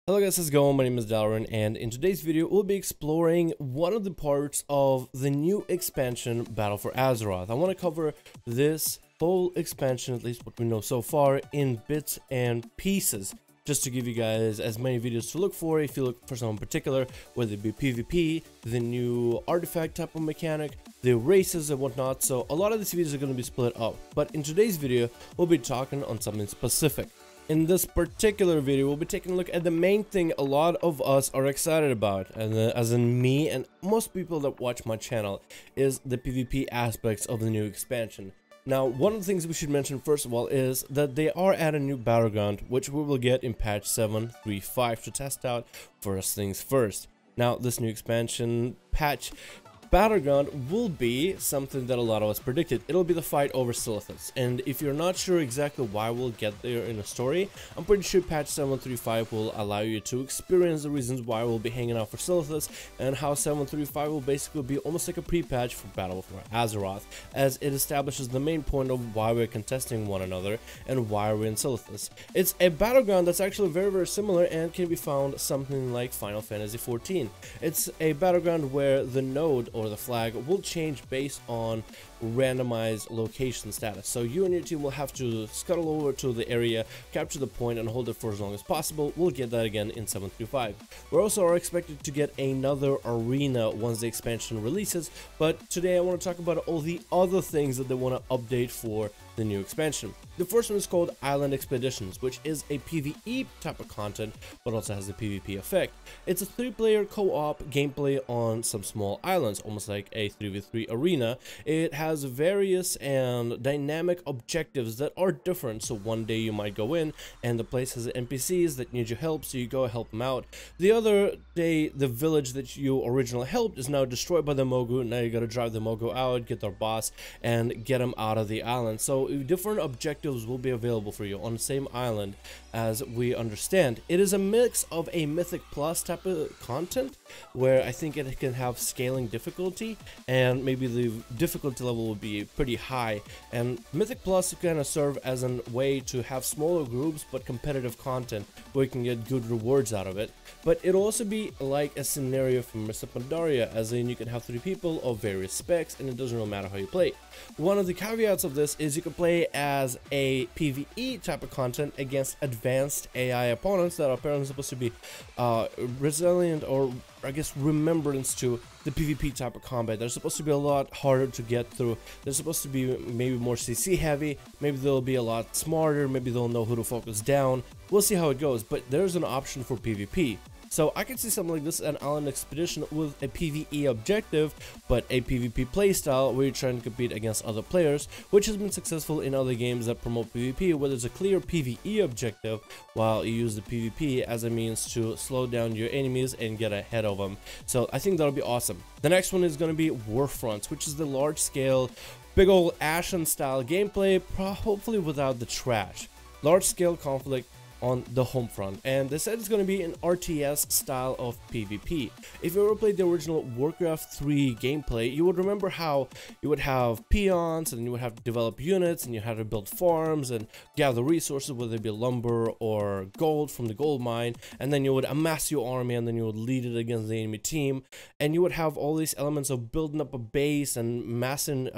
Hello guys, how's it going? My name is Dalrin, and in today's video we'll be exploring one of the parts of the new expansion, Battle for Azeroth. I want to cover this whole expansion, at least what we know so far, in bits and pieces, just to give you guys as many videos to look for if you look for something particular, whether it be PvP, the new artifact type of mechanic, the races and whatnot. So a lot of these videos are going to be split up, but in today's video we'll be talking on something specific. In this particular video, we'll be taking a look at the main thing a lot of us are excited about, and as in me and most people that watch my channel, is the PvP aspects of the new expansion. Now, one of the things we should mention first of all is that they are at a new battleground, which we will get in patch 7.3.5 to test out first things first. Now, this new expansion patch battleground will be something that a lot of us predicted. It'll be the fight over silithus, and if you're not sure exactly why we'll get there in a story, I'm pretty sure patch 7.3.5 will allow you to experience the reasons why we'll be hanging out for silithus, and how 7.3.5 will basically be almost like a pre-patch for Battle for Azeroth, as it establishes the main point of why we're contesting one another and why we're in silithus. It's a battleground that's actually very similar and can be found something like Final Fantasy XIV. It's a battleground where the node or the flag will change based on randomized location status. So you and your team will have to scuttle over to the area, capture the point, and hold it for as long as possible. We'll get that again in 7.3.5. We also are expected to get another arena once the expansion releases, but today I want to talk about all the other things that they want to update for the new expansion. The first one is called Island Expeditions, which is a PvE type of content, but also has a PvP effect. It's a 3-player co-op gameplay on some small islands, almost like a 3v3 arena. It has various and dynamic objectives that are different. So one day you might go in and the place has NPCs that need your help, so you go help them out. The other day, the village that you originally helped is now destroyed by the Mogu. Now you gotta drive the Mogu out, get their boss, and get them out of the island. So different objectives will be available for you on the same island, as we understand. It is a mix of a Mythic Plus type of content, where I think it can have scaling difficulty, and maybe the difficulty level will be pretty high. And Mythic Plus kind of serve as a way to have smaller groups but competitive content where you can get good rewards out of it. But it'll also be like a scenario from Mr. Pandaria, as in you can have 3 people of various specs and it doesn't really matter how you play. One of the caveats of this is you can play as a PvE type of content against advanced AI opponents that are apparently supposed to be resilient, or I guess remembrance to the PvP type of combat. They're supposed to be a lot harder to get through. They're supposed to be maybe more CC heavy. Maybe they'll be a lot smarter. Maybe they'll know who to focus down. We'll see how it goes, but there's an option for PvP. So I could see something like this, an Island Expedition with a PvE objective, but a PvP playstyle where you're trying to compete against other players, which has been successful in other games that promote PvP, where there's a clear PvE objective while you use the PvP as a means to slow down your enemies and get ahead of them. So I think that'll be awesome. The next one is going to be Warfronts, which is the large-scale, big old Ashen style gameplay, hopefully without the trash. Large-scale conflict on the home front, and they said it's going to be an RTS style of PvP. If you ever played the original Warcraft 3 gameplay, you would remember how you would have peons and you would have to develop units and you had to build farms and gather resources, whether it be lumber or gold from the gold mine, and then you would amass your army and then you would lead it against the enemy team, and you would have all these elements of building up a base and massing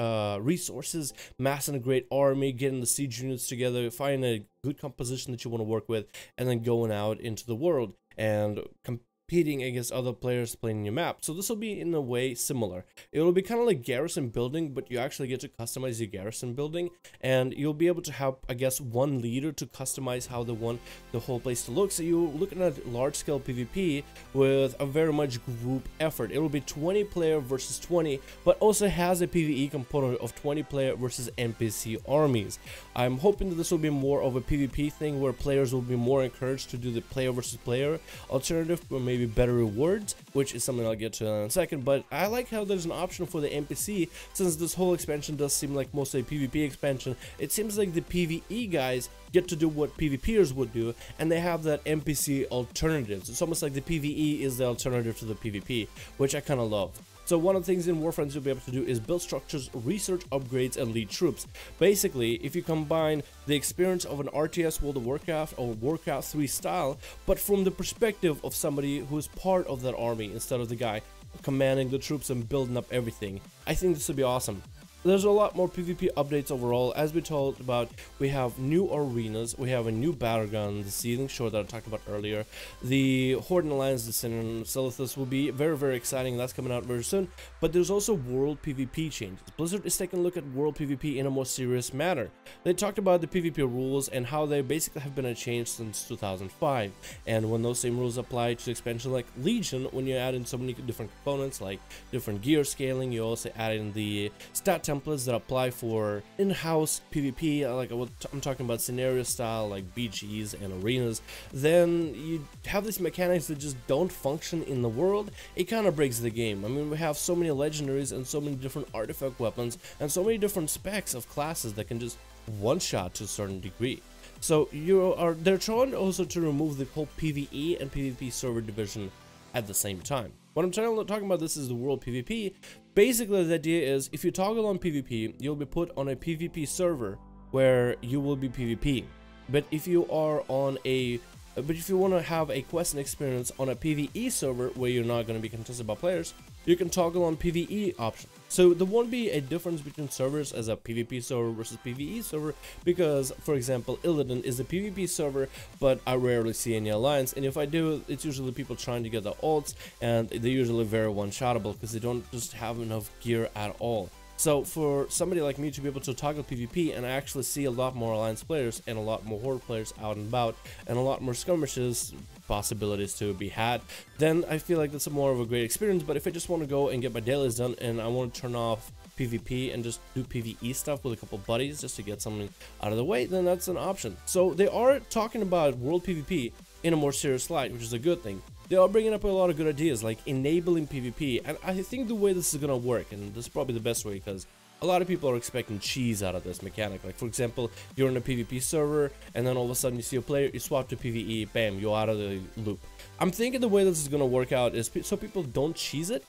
resources, massing a great army, getting the siege units together, finding a good composition that you want to work with, and then going out into the world and competing against other players playing your map. So this will be in a way similar. It will be kind of like garrison building, but you actually get to customize your garrison building, and you'll be able to have, I guess, one leader to customize how they want the whole place to look. So you're looking at large-scale PvP with a very much group effort. It will be 20 player versus 20, but also has a PvE component of 20 player versus NPC armies. I'm hoping that this will be more of a PvP thing, where players will be more encouraged to do the player versus player alternative, or maybe better rewards, which is something I'll get to in a second. But I like how there's an option for the NPC, since this whole expansion does seem like mostly a PvP expansion. It seems like the PvE guys get to do what PvPers would do, and they have that NPC alternatives. It's almost like the PvE is the alternative to the PvP, which I kind of love. So one of the things in Warfronts you'll be able to do is build structures, research upgrades, and lead troops. Basically, if you combine the experience of an RTS World of Warcraft or Warcraft 3 style, but from the perspective of somebody who is part of that army instead of the guy commanding the troops and building up everything, I think this would be awesome. There's a lot more PvP updates overall. As we talked about, we have new arenas, we have a new battleground, the Seething Shore that I talked about earlier. The Horde and Alliance Descendant silithus will be very exciting. That's coming out very soon. But there's also world PvP changes. Blizzard is taking a look at world PvP in a more serious manner. They talked about the PvP rules and how they basically have been a change since 2005. And when those same rules apply to expansion like Legion, when you add in so many different components like different gear scaling, you also add in the stat templates that apply for in-house PvP, like I'm talking about scenario style like BGs and arenas, then you have these mechanics that just don't function in the world. It kind of breaks the game. I mean, we have so many legendaries and so many different artifact weapons and so many different specs of classes that can just one-shot to a certain degree. So they're trying also to remove the whole PvE and PvP server division at the same time. What I'm talking about this is the world PvP. Basically, the idea is if you toggle on PvP, you'll be put on a PvP server where you will be PvP. But if you are on if you want to have a quest and experience on a PvE server where you're not going to be contested by players, you can toggle on PvE option. So there won't be a difference between servers as a PvP server versus PvE server, because, for example, Illidan is a PvP server, but I rarely see any alliance, and if I do, it's usually people trying to get the ults, and they're usually very one-shottable because they don't just have enough gear at all. So for somebody like me to be able to toggle PvP and actually see a lot more Alliance players and a lot more Horde players out and about and a lot more skirmishes possibilities to be had, then I feel like that's more of a great experience. But if I just want to go and get my dailies done and I want to turn off PvP and just do PvE stuff with a couple buddies just to get something out of the way, then that's an option. So they are talking about world PvP in a more serious light, which is a good thing. They are bringing up a lot of good ideas like enabling PvP, and I think the way this is gonna work, and this is probably the best way, because a lot of people are expecting cheese out of this mechanic. Like, for example, you're in a PvP server and then all of a sudden you see a player, you swap to PvE, bam, you're out of the loop. I'm thinking the way this is gonna work out is so people don't cheese it,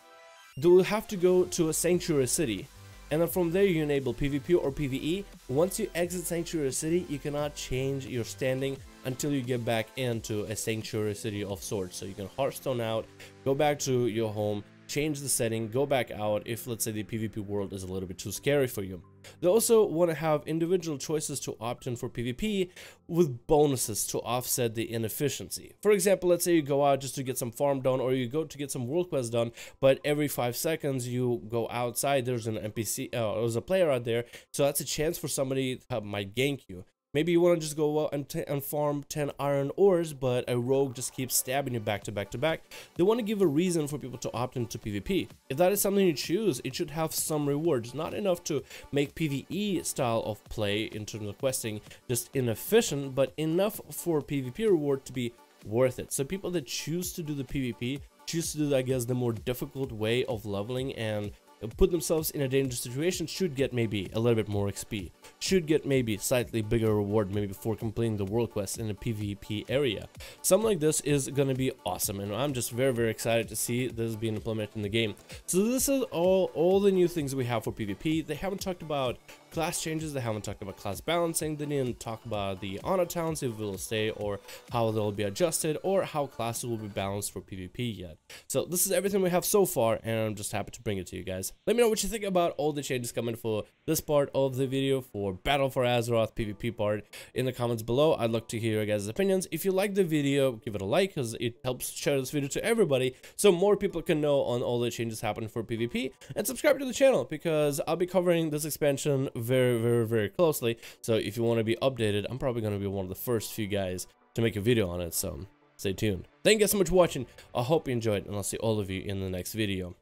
they'll have to go to a sanctuary city, and then from there you enable PvP or PvE. Once you exit Sanctuary City, you cannot change your standing until you get back into a Sanctuary City of sorts. So you can Hearthstone out, go back to your home, change the setting, go back out if, let's say, the PvP world is a little bit too scary for you. They also want to have individual choices to opt in for PvP with bonuses to offset the inefficiency. For example, let's say you go out just to get some farm done, or you go to get some world quest done, but every 5 seconds you go outside, there's an NPC, there's a player out there, so that's a chance for somebody that might gank you. Maybe you want to just go out and farm 10 iron ores, but a rogue just keeps stabbing you back to back to back. They want to give a reason for people to opt into PvP. If that is something you choose, it should have some rewards. Not enough to make PvE style of play in terms of questing just inefficient, but enough for PvP reward to be worth it. So people that choose to do the PvP, choose to do, I guess, the more difficult way of leveling and put themselves in a dangerous situation, should get maybe a little bit more XP, should get maybe slightly bigger reward maybe before completing the world quest in the PvP area. Something like this is going to be awesome, and I'm just very excited to see this being implemented in the game. So this is all the new things we have for PvP. They haven't talked about class changes, they haven't talked about class balancing, they didn't talk about the honor towns, if it will stay or how they'll be adjusted, or how classes will be balanced for PvP yet. So this is everything we have so far, and I'm just happy to bring it to you guys. Let me know what you think about all the changes coming for this part of the video, for Battle for Azeroth PvP part, in the comments below. I'd like to hear your guys' opinions. If you like the video, give it a like, because it helps share this video to everybody so more people can know on all the changes happening for PvP, and subscribe to the channel because I'll be covering this expansion very closely. So if you want to be updated, I'm probably going to be one of the first few guys to make a video on it, so stay tuned. Thank you guys so much for watching. I hope you enjoyed, and I'll see all of you in the next video.